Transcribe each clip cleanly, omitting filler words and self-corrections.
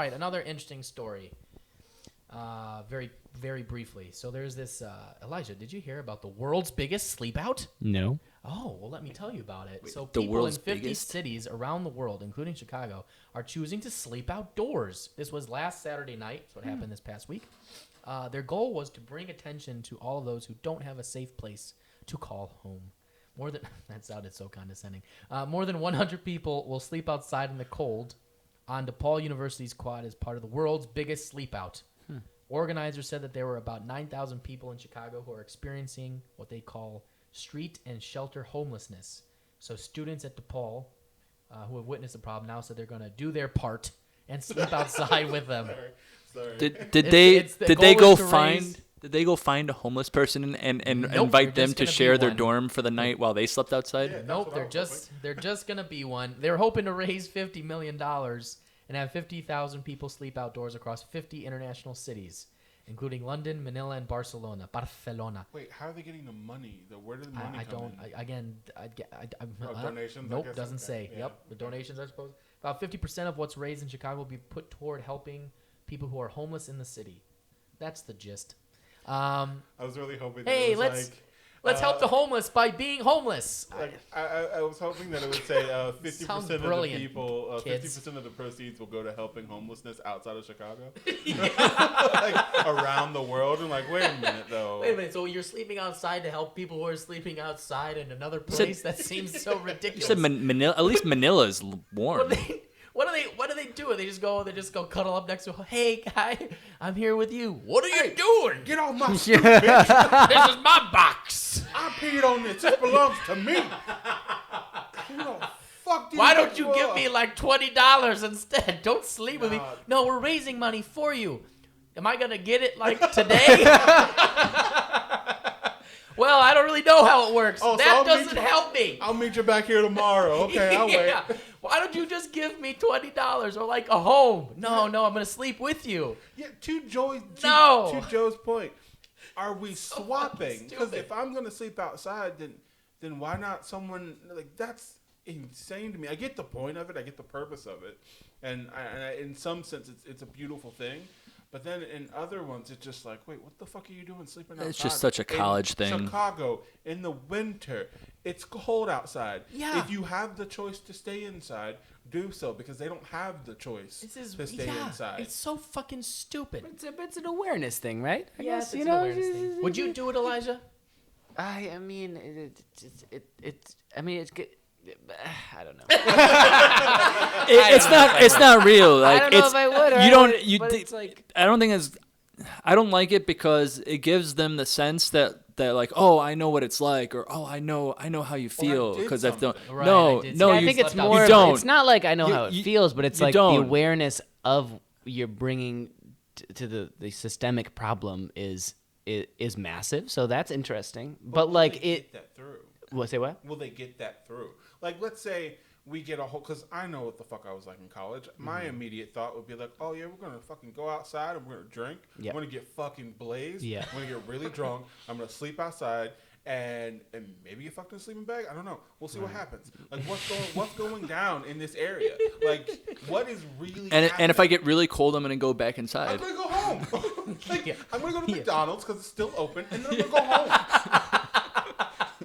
right, another interesting story. Very, very briefly. So there's this, Elijah, did you hear about the world's biggest sleep out? No. Oh, well, let me tell you about it. Wait, so the people world's in 50 biggest? cities around the world, including Chicago, are choosing to sleep outdoors. This was last Saturday night. That's what happened this past week. Their goal was to bring attention to all of those who don't have a safe place to call home. That sounded so condescending. More than 100 people will sleep outside in the cold on DePaul University's quad as part of the world's biggest sleep out. Organizers said that there were about 9,000 people in Chicago who are experiencing what they call street and shelter homelessness. So students at DePaul who have witnessed the problem now said they're going to do their part and sleep outside with them. Sorry. Did they go find a homeless person and Nope, invite they're them just to gonna share be their one. dorm for the night while they slept outside? Yeah. Nope, what I was they're just going to be one. They're hoping to raise $50 million and have 50,000 people sleep outdoors across 50 international cities, including London, Manila, and Barcelona. Wait, how are they getting the money? Where did the money I come don't. in? Donations? I Nope, guess? doesn't Okay. say. Yeah. Yep, the donations, I suppose. About 50% of what's raised in Chicago will be put toward helping people who are homeless in the city. That's the gist. I was really hoping that Hey, it was let's help the homeless by being homeless. I was hoping that it would say 50% Sounds of the brilliant, people, kids. 50% of the proceeds will go to helping homelessness outside of Chicago, like around the world. And like, wait a minute though. Wait a minute. So you're sleeping outside to help people who are sleeping outside in another place? That seems so You ridiculous. said Manila. At least Manila's warm. What do they do? They just go cuddle up next to. Hey guy, I'm here with you. What are you doing? Get off my shit, bitch! This is my box. I peed on this. This belongs to me. Who the fuck do Why you don't think you are? give me like $20 instead? Don't sleep with me. Nah. No, we're raising money for you. Am I gonna get it like today? Well, I don't really know how it works. Oh, so that I'll meet doesn't you- help me. I'll meet you back here tomorrow. Okay, I'll Yeah. wait. Why don't you just give me $20 or like a home? No, I'm gonna sleep with you. Yeah, to Joe's point, are we swapping? Because stupid. if I'm gonna sleep outside, then why not someone like that's insane to me. I get the point of it, I get the purpose of it, and in some sense it's a beautiful thing. But then in other ones, it's just like, wait, what the fuck are you doing sleeping outside? It's just such a college thing. Chicago, in the winter, it's cold outside. Yeah. If you have the choice to stay inside, do so, because they don't have the choice to stay inside. It's so fucking stupid. It's an awareness thing, right? I guess, It's you an know. awareness thing. Would you do it, Elijah? I mean, it's good. I don't know. It's not real. Like, I don't know if I would. Or you I don't. would, You. but di- it's like, I don't think it's. I don't like it because it gives them the sense that like, oh, I know what it's like, or oh, I know how you feel did because I've done. something. Right, No, I did no, I you think it's slept out. more. You don't. It's not like I know You- how it you- feels, but it's you like don't. the awareness of you're bringing to the systemic problem is massive. So that's interesting. But will like they it. get that through? What say what? Will they get that through? Like, let's say we get a whole, because I know what the fuck I was like in college. My immediate thought would be like, oh yeah, we're gonna fucking go outside and we're gonna drink. Yeah. I'm gonna get fucking blazed. Yeah. I'm gonna get really drunk. I'm gonna sleep outside and maybe get fucked in a sleeping bag. I don't know. We'll see what happens. Like, what's going down in this area? Like, what is really And happening? if I get really cold, I'm gonna go back I'm inside. gonna go home. Like, Yeah. I'm gonna go to Yeah. McDonald's because it's still open, and then I'm gonna go home.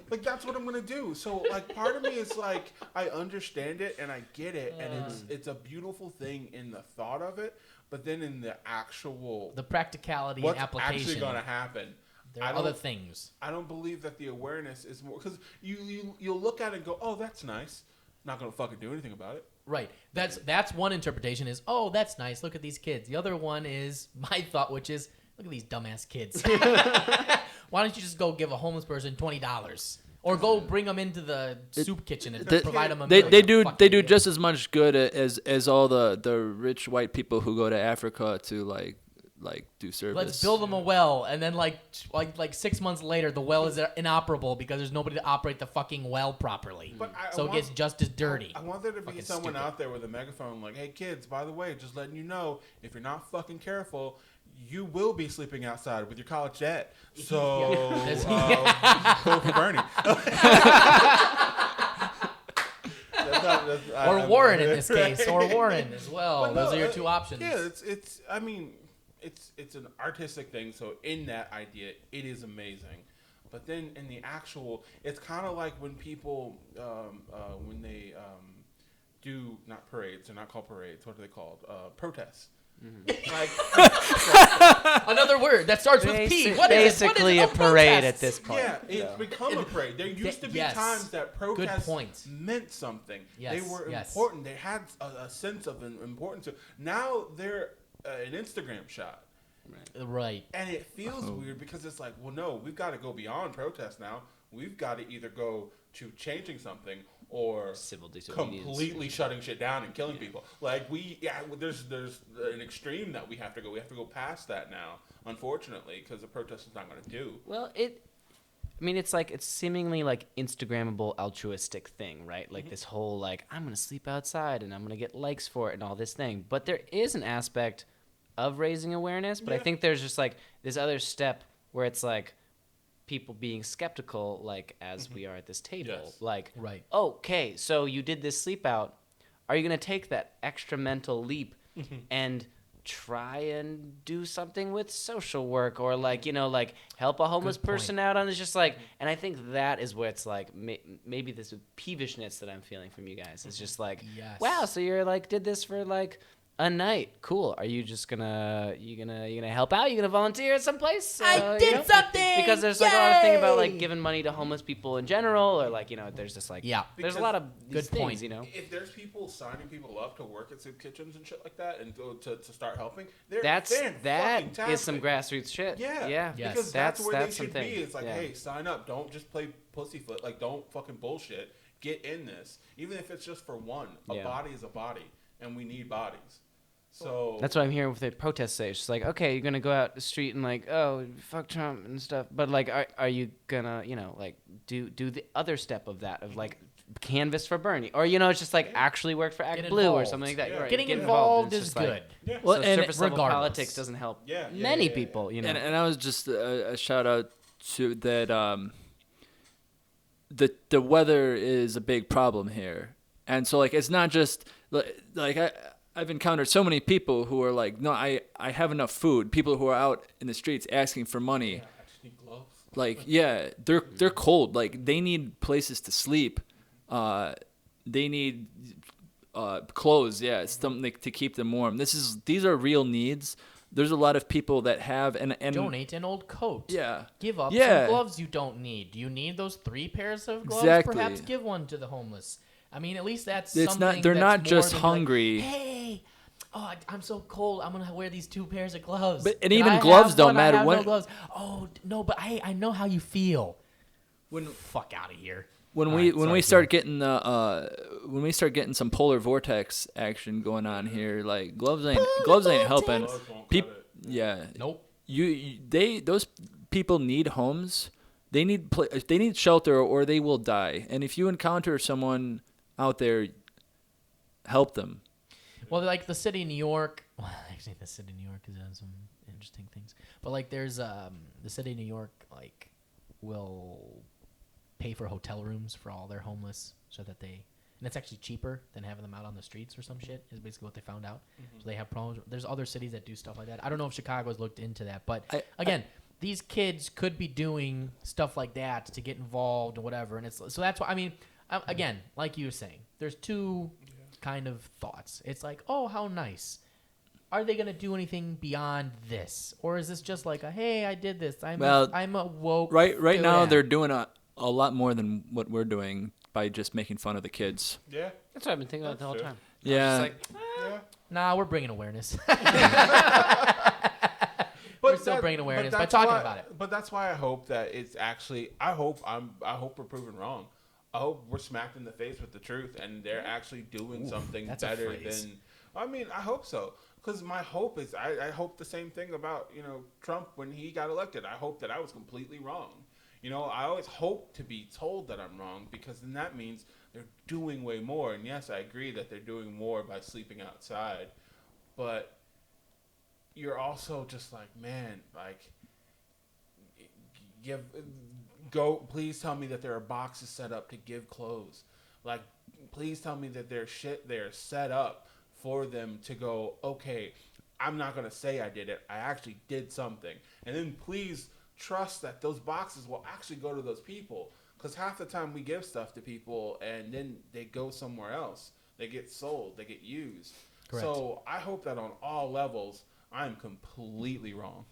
Like, that's what I'm gonna do. So, like, part of me is like, I understand it and I get it, and it's a beautiful thing in the thought of it, but then in the actual The practicality what's and application. actually gonna happen. There are other things. I don't believe that the awareness is more, because you'll look at it and go, oh, that's nice. Not gonna fucking do anything about it. Right. That's one interpretation is, oh, that's nice. Look at these kids. The other one is my thought, which is, look at these dumbass kids. Why don't you just go give a homeless person $20 or go bring them into the soup kitchen and provide them a meal? They do Fucking idiot. just as much good as all the rich white people who go to Africa to like do service. Let's build them a well, and then like 6 months later, the well is inoperable because there's nobody to operate the fucking well properly. But So it gets just as dirty. I want there to be Fucking someone stupid. out there with a megaphone like, hey kids, by the way, just letting you know, if you're not fucking careful, you will be sleeping outside with your college debt. So, Yeah. vote for Bernie. Or Warren in this case, or Warren as well. But no, Those are your two options. Yeah, I mean, it's an artistic thing. So in that idea, it is amazing. But then in the actual, it's kind of like when people, when they do not parades, they're not called parades. What are they called? Protests. Like another word that starts with P. What is it? Basically What is it? a parade Protest. at this point. Yeah, it's become a parade. There used to be times that protests meant something. Yes, They were important. They had a sense of importance. Now they're an Instagram shot. Right. And it feels weird because it's like, well, no, we've got to go beyond protest now. We've got to either go to changing something or civil disobedience, completely shutting shit down and killing people. Like there's an extreme that we have to go. We have to go past that now, unfortunately, because the protest is not going to do. Well, it's like it's seemingly like Instagrammable altruistic thing, right? Like this whole like I'm gonna sleep outside and I'm gonna get likes for it and all this thing. But there is an aspect of raising awareness, but I think there's just like this other step where it's like people being skeptical, like as we are at this table. Yes. Like, right. Okay, so you did this sleep out. Are you gonna take that extra mental leap and try and do something with social work or like like help a homeless person out on? It's just like, and I think that is where it's like maybe this peevishness that I'm feeling from you guys is just like, wow, so you're like did this for like a night, cool. Are you just gonna help out? You gonna volunteer at some place? I did something because there's like a lot of thing about like giving money to homeless people in general, or like there's just like there's a lot of good things. If there's people signing people up to work at soup kitchens and shit like that, and to start helping, that is some grassroots shit. Yeah. Because that's where they should be. It's like, hey, sign up. Don't just play pussyfoot. Like, don't fucking bullshit. Get in this, even if it's just for one. A body is a body, and we need bodies. So that's what I'm hearing with the protest say. It's just like, okay, you're gonna go out the street and like, oh, fuck Trump and stuff. But like, are you gonna, like, do the other step of that of like canvas for Bernie, or it's just like actually work for Act Blue or something like that. Right. Getting involved is good. Well, and surface level politics doesn't help many people. And I was just a shout out to that. The weather is a big problem here, and so like it's not just like I've encountered so many people who are like, no, I have enough food. People who are out in the streets asking for money. I just need gloves. Like, they're cold. Like, they need places to sleep. They need clothes. Yeah, something to keep them warm. These are real needs. There's a lot of people that have and donate an old coat. Yeah. Give up some gloves you don't need. Do you need those 3 pairs of gloves? Exactly. Perhaps give one to the homeless. I mean, at least that's it's something. Not. They're that's not more just than hungry. Like, hey, I'm so cold. I'm gonna wear these 2 pairs of gloves. And even gloves don't matter. No gloves. Oh no, but I know how you feel. Fuck out of here. When we start getting some polar vortex action going on here, like gloves ain't helping. Nope. Those people need homes. They need shelter, or they will die. And if you encounter someone out there, help them. Well, like the city of New York. Well, actually, the city of New York has done some interesting things. But like, there's the city of New York like will pay for hotel rooms for all their homeless, so that and it's actually cheaper than having them out on the streets or some shit. Is basically what they found out. So they have problems. There's other cities that do stuff like that. I don't know if Chicago's looked into that, but these kids could be doing stuff like that to get involved or whatever. And so that's why, I mean, again, like you were saying, there's 2 kind of thoughts. It's like, oh, how nice. Are they going to do anything beyond this? Or is this just like hey, I did this. I'm a woke. Right now, they're doing a lot more than what we're doing by just making fun of the kids. Yeah. That's what I've been thinking about the whole time. Yeah. Nah, we're bringing awareness. But we're still bringing awareness by talking about it. But that's why I hope that it's actually. I hope we're proven wrong. I hope we're smacked in the face with the truth, and they're actually doing something better than. I mean, I hope so. Because my hope is, I hope the same thing about Trump when he got elected. I hope that I was completely wrong. I always hope to be told that I'm wrong, because then that means they're doing way more. And yes, I agree that they're doing more by sleeping outside, but you're also just like, man, like, please tell me that there are boxes set up to give clothes. Like, please tell me that there's shit there set up for them to go, okay, I'm not going to say I did it. I actually did something. And then please trust that those boxes will actually go to those people. Because half the time we give stuff to people and then they go somewhere else. They get sold. They get used. Correct. So I hope that on all levels, I'm completely wrong.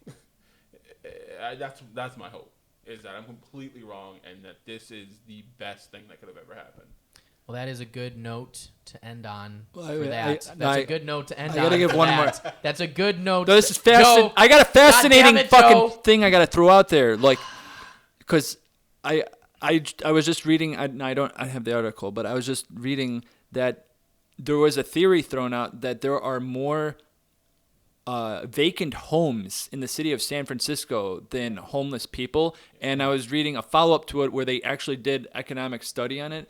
That's my hope, is that I'm completely wrong and that this is the best thing that could have ever happened. Well, that is a good note to end on. Well, for that. That's a good note to end on. I gotta give for one that. more. That's a good note. This is Joe, fascinating. I got a fascinating it, fucking Joe. thing I gotta throw out there, like, because I was just reading. I have the article, but I was just reading that there was a theory thrown out that there are more vacant homes in the city of San Francisco than homeless people. And I was reading a follow-up to it where they actually did economic study on it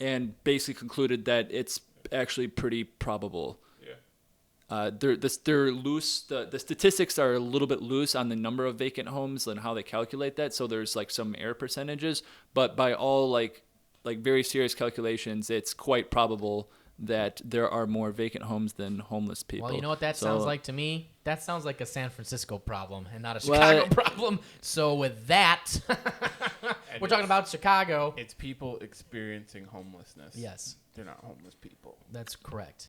and basically concluded that it's actually pretty probable. Yeah. They're loose. The statistics are a little bit loose on the number of vacant homes and how they calculate that. So there's like some error percentages, but by all like very serious calculations, it's quite probable that there are more vacant homes than homeless people. Well, you know what that sounds like to me? That sounds like a San Francisco problem and not a Chicago problem. So with that, we're talking about Chicago. It's people experiencing homelessness. Yes. They're not homeless people. That's correct.